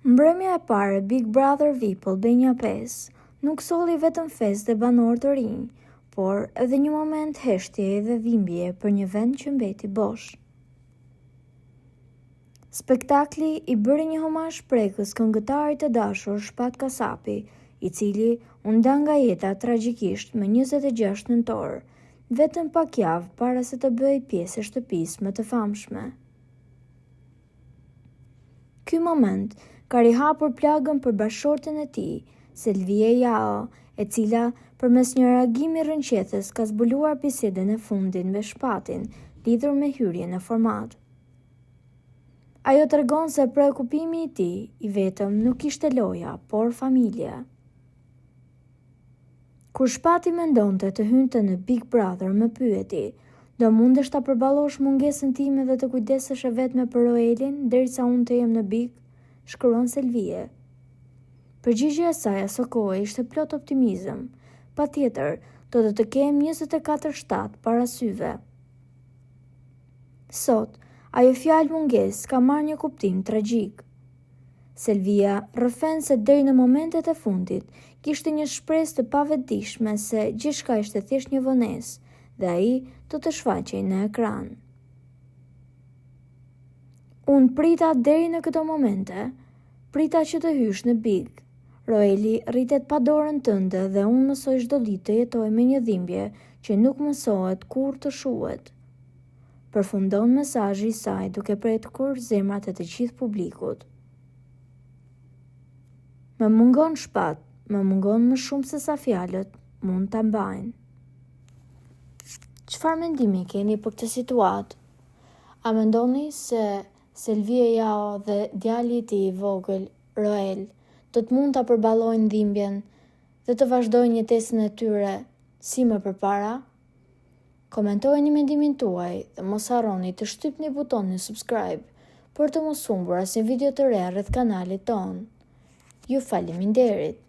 Mbrëmja e parë Big Brother VIP Albania 5 nuk solli vetëm festë dhe banorë të rinj, por edhe një moment heshtjeje dhe dhimbje për një vend që mbeti bosh. Spektakli i bëri një homazh prekës këngëtarit të dashur Shpat Kasapi, i cili u nda nga jeta tragjikisht më 26 nëntor, vetëm pak javë para se të bëhej pjesë e shtëpisë më të famshme. Ky moment ka rihapur plagën për bashkëshorten e tij, Selvie Jao, e cila përmes një reagimi rrënqethes ka zbuluar bisedën e fundit me Shpatin lidhur me hyrjen në format. Ajo tregon se preokupimi i tij i vetëm nuk ishte loja, por familja. Kur Shpati mendonte të hynte në Big Brother, më pyeti: "Do mundesh ta përballosh mungesën time dhe të kujdesesh e vetme për Roelin derisa unë të jem në Big?" shkruan Selvie. Përgjigjja e saj asaj kohe ishte plot optimizëm. Patjetër, do të kem 24/7 para syve. Sot, ajo fjalë mungesë ka marrë një kuptim tragjik. Selvia rrëfen se deri në momentet e fundit kishte një shpresë të pavetdijshme se gjithçka ishte thjesht një vonesë dhe ai do të shfaqej në ekran. Unë prita deri në këto momente, prita që të hysh në Big. Roeli rritet pa dorën tënde dhe unë mësoj çdo ditë të jetoj me një dhimbje që nuk mësohet kur të shuhet. Përfundon mesazhi i saj duke prekur zemrat e të gjithë publikut. Më mungon Shpat, më mungon më shumë se sa fjalët mund ta mbajnë. Çfarë mendimi keni për këtë situatë? A mendoni se Selvie Jao dhe djali i tij i vogël, Roel, do të mund ta përballojnë dhimbjen dhe të vazhdojnë jetesën e tyre si më përpara? Komentojeni mendimin tuaj dhe mos harroni të shtypni butonin subscribe për të mos humbur asnjë video të re rreth kanalit ton. Ju faleminderit.